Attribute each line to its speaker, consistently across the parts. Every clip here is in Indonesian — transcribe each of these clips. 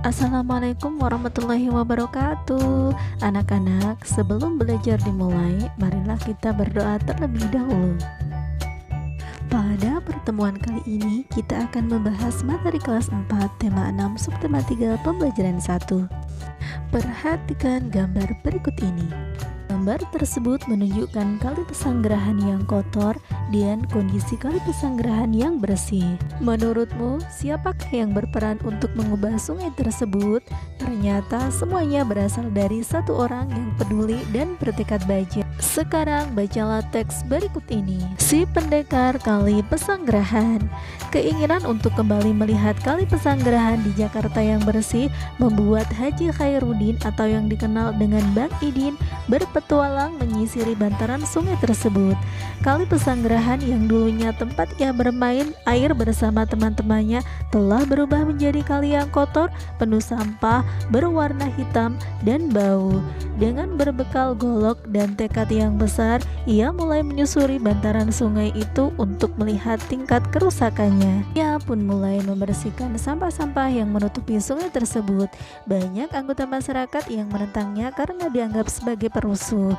Speaker 1: Assalamualaikum warahmatullahi wabarakatuh. Anak-anak, sebelum belajar dimulai, marilah kita berdoa terlebih dahulu. Pada pertemuan kali ini, kita akan membahas materi kelas 4, tema 6, subtema 3, pembelajaran 1. Perhatikan gambar berikut ini. Gambar tersebut menunjukkan kali pesanggerahan yang kotor dan kondisi kali pesanggerahan yang bersih. Menurutmu, siapakah yang berperan untuk mengubah sungai tersebut? Ternyata semuanya berasal dari satu orang yang peduli dan bertekad baik. Sekarang bacalah teks berikut ini. Si pendekar kali pesanggerahan. Keinginan untuk kembali melihat kali pesanggerahan di Jakarta yang bersih membuat Haji Khairuddin atau yang dikenal dengan Bang Idin berpetualang menyisiri bantaran sungai tersebut. Kali pesanggerahan yang dulunya tempat ia bermain air bersama teman-temannya telah berubah menjadi kali yang kotor, penuh sampah, berwarna hitam dan bau. Dengan berbekal golok dan tekad yang besar, ia mulai menyusuri bantaran sungai itu untuk melihat tingkat kerusakannya. Ia pun mulai membersihkan sampah-sampah yang menutupi sungai tersebut. Banyak anggota masyarakat yang menentangnya karena dianggap sebagai perusuh.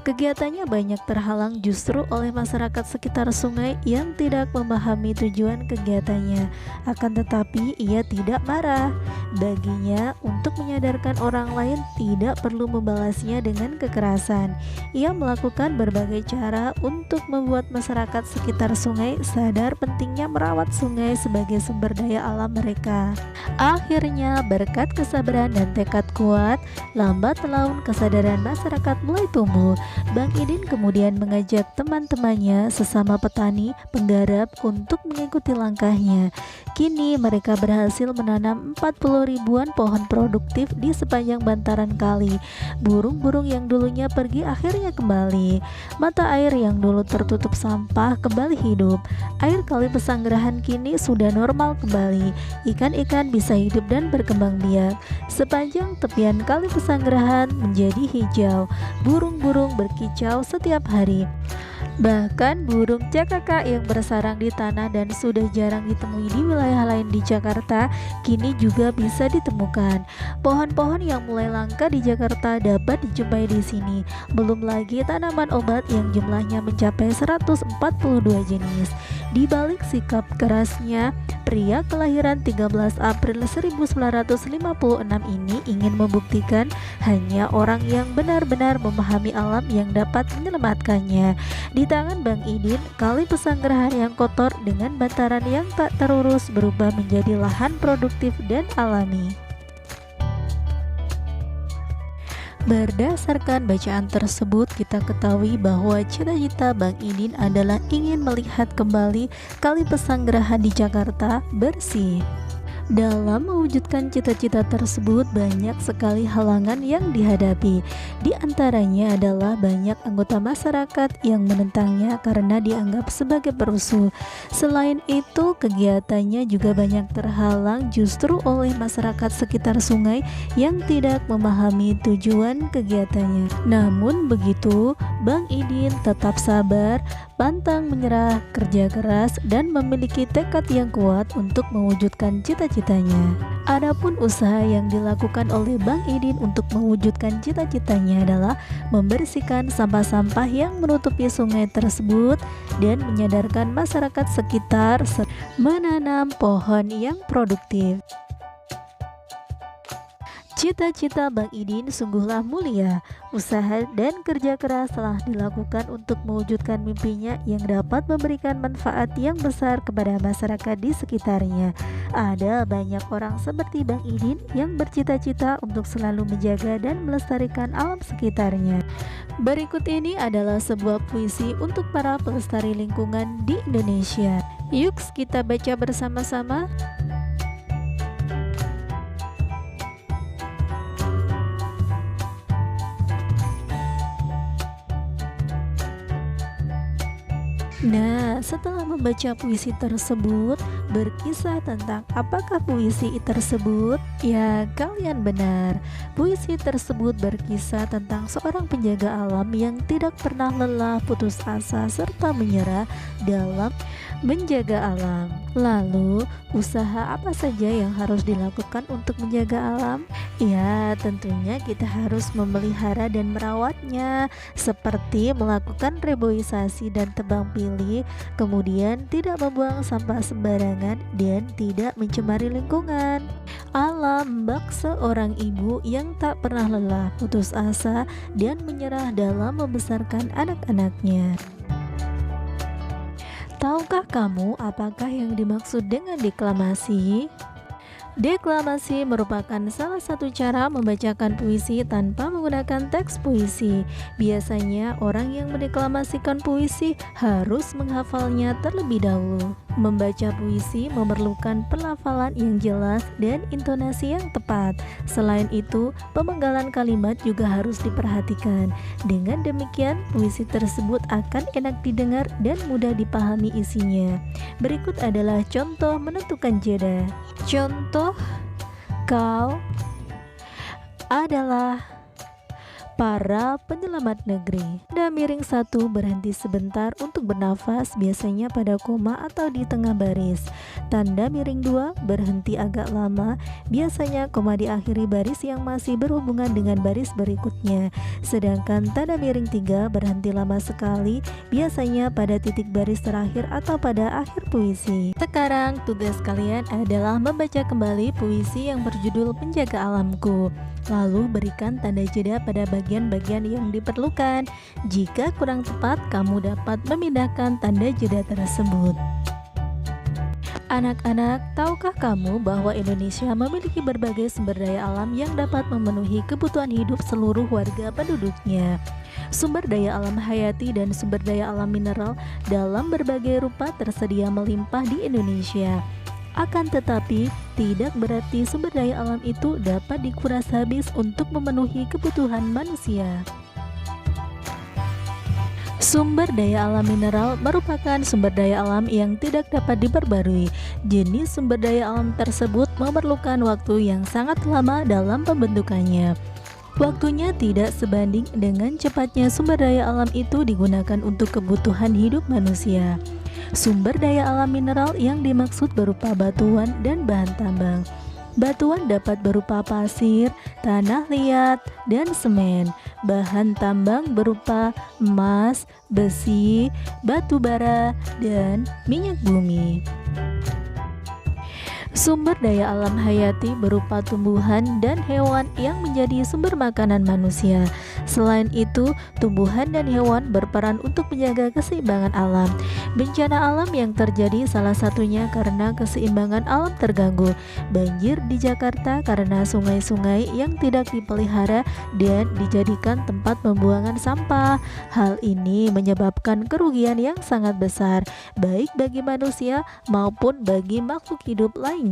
Speaker 1: Kegiatannya banyak terhalang justru oleh masyarakat sekitar sungai yang tidak memahami tujuan kegiatannya. Akan tetapi ia tidak marah. Baginya, untuk menyadarkan orang lain tidak perlu membalasnya dengan kekerasan. Ia melakukan berbagai cara untuk membuat masyarakat sekitar sungai sadar pentingnya merawat sungai sebagai sumber daya alam mereka. Akhirnya, berkat kesabaran dan tekad kuat, lambat laun kesadaran masyarakat mulai tumbuh. Bang Idin kemudian mengajak teman-temannya sesama petani penggarap untuk mengikuti langkahnya. Kini mereka berhasil menanam 40 ribuan pohon produktif di sepanjang bantaran kali. Burung-burung yang dulunya pergi akhirnya kembali. Mata air yang dulu tertutup sampah kembali hidup. Air kali pesanggerahan kini sudah normal kembali. Ikan-ikan bisa hidup dan berkembang biak. Sepanjang tepian kali pesanggerahan menjadi hijau. Burung-burung berkicau setiap hari. Bahkan burung cakaka yang bersarang di tanah dan sudah jarang ditemui di wilayah lain di Jakarta kini juga bisa ditemukan. Pohon-pohon yang mulai langka di Jakarta dapat dijumpai di sini. Belum lagi tanaman obat yang jumlahnya mencapai 142 jenis. Di balik sikap kerasnya, pria kelahiran 13 April 1956 ini ingin membuktikan hanya orang yang benar-benar memahami alam yang dapat menyelamatkannya. Di tangan Bang Idin, kali pesanggerahan yang kotor dengan bantaran yang tak terurus berubah menjadi lahan produktif dan alami. Berdasarkan bacaan tersebut, kita ketahui bahwa cita-cita Bang Idin adalah ingin melihat kembali kali pesanggerahan di Jakarta bersih. Dalam mewujudkan cita-cita tersebut, banyak sekali halangan yang dihadapi. Di antaranya adalah banyak anggota masyarakat yang menentangnya karena dianggap sebagai perusuh. Selain itu, kegiatannya juga banyak terhalang justru oleh masyarakat sekitar sungai yang tidak memahami tujuan kegiatannya. Namun begitu, Bang Idin tetap sabar, pantang menyerah, kerja keras, dan memiliki tekad yang kuat untuk mewujudkan cita-citanya. Adapun usaha yang dilakukan oleh Bang Idin untuk mewujudkan cita-citanya adalah membersihkan sampah-sampah yang menutupi sungai tersebut dan menyadarkan masyarakat sekitar menanam pohon yang produktif. Cita-cita Bang Idin sungguhlah mulia. Usaha dan kerja keras telah dilakukan untuk mewujudkan mimpinya yang dapat memberikan manfaat yang besar kepada masyarakat di sekitarnya. Ada banyak orang seperti Bang Idin yang bercita-cita untuk selalu menjaga dan melestarikan alam sekitarnya. Berikut ini adalah sebuah puisi untuk para pelestari lingkungan di Indonesia. Yuk kita baca bersama-sama. Nah, setelah membaca puisi tersebut, berkisah tentang apakah puisi tersebut? Ya, kalian benar. Puisi tersebut berkisah tentang seorang penjaga alam yang tidak pernah lelah, putus asa, serta menyerah dalam menjaga alam. Lalu, usaha apa saja yang harus dilakukan untuk menjaga alam? Ya, tentunya kita harus memelihara dan merawatnya, seperti melakukan reboisasi dan tebang pilih, kemudian tidak membuang sampah sembarangan dan tidak mencemari lingkungan. Alam bak seorang ibu yang tak pernah lelah, putus asa, dan menyerah dalam membesarkan anak-anaknya. Tahukah kamu apakah yang dimaksud dengan deklamasi? Deklamasi merupakan salah satu cara membacakan puisi tanpa menggunakan teks puisi. Biasanya orang yang mendeklamasikan puisi harus menghafalnya terlebih dahulu. Membaca puisi memerlukan pelafalan yang jelas dan intonasi yang tepat. Selain itu, pemenggalan kalimat juga harus diperhatikan. Dengan demikian, puisi tersebut akan enak didengar dan mudah dipahami isinya. Berikut adalah contoh menentukan jeda. Contoh, kau adalah para penyelamat negeri. Tanda miring 1 berhenti sebentar untuk bernafas, biasanya pada koma atau di tengah baris. Tanda miring 2 berhenti agak lama, biasanya koma diakhiri baris yang masih berhubungan dengan baris berikutnya. Sedangkan tanda miring 3 berhenti lama sekali, biasanya pada titik baris terakhir atau pada akhir puisi. Sekarang tugas kalian adalah membaca kembali puisi yang berjudul Penjaga Alamku. Lalu berikan tanda jeda pada bagian-bagian yang diperlukan. Jika kurang tepat, kamu dapat memindahkan tanda jeda tersebut. Anak-anak, tahukah kamu bahwa Indonesia memiliki berbagai sumber daya alam yang dapat memenuhi kebutuhan hidup seluruh warga penduduknya? Sumber daya alam hayati dan sumber daya alam mineral dalam berbagai rupa tersedia melimpah di Indonesia. Akan tetapi, tidak berarti sumber daya alam itu dapat dikuras habis untuk memenuhi kebutuhan manusia. Sumber daya alam mineral merupakan sumber daya alam yang tidak dapat diperbarui. Jenis sumber daya alam tersebut memerlukan waktu yang sangat lama dalam pembentukannya. Waktunya tidak sebanding dengan cepatnya sumber daya alam itu digunakan untuk kebutuhan hidup manusia. Sumber daya alam mineral yang dimaksud berupa batuan dan bahan tambang. Batuan dapat berupa pasir, tanah liat, dan semen. Bahan tambang berupa emas, besi, batu bara, dan minyak bumi. Sumber daya alam hayati berupa tumbuhan dan hewan yang menjadi sumber makanan manusia. Selain itu, tumbuhan dan hewan berperan untuk menjaga keseimbangan alam. Bencana alam yang terjadi salah satunya karena keseimbangan alam terganggu. Banjir di Jakarta karena sungai-sungai yang tidak dipelihara dan dijadikan tempat pembuangan sampah. Hal ini menyebabkan kerugian yang sangat besar, baik bagi manusia maupun bagi makhluk hidup lainnya.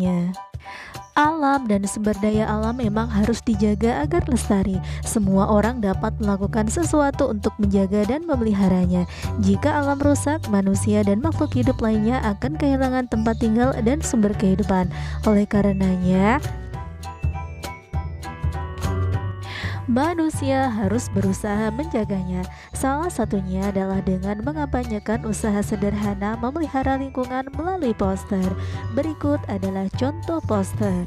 Speaker 1: Alam dan sumber daya alam memang harus dijaga agar lestari. Semua orang dapat melakukan sesuatu untuk menjaga dan memeliharanya. Jika alam rusak, manusia dan makhluk hidup lainnya akan kehilangan tempat tinggal dan sumber kehidupan. Oleh karenanya, manusia harus berusaha menjaganya. Salah satunya adalah dengan mengampanyekan usaha sederhana memelihara lingkungan melalui poster. Berikut adalah contoh poster.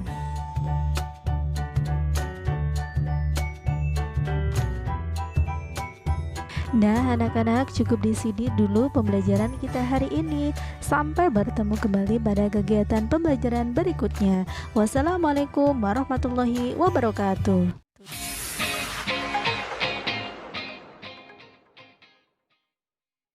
Speaker 1: Nah, anak-anak, cukup di sini dulu pembelajaran kita hari ini. Sampai bertemu kembali pada kegiatan pembelajaran berikutnya. Wassalamualaikum warahmatullahi wabarakatuh.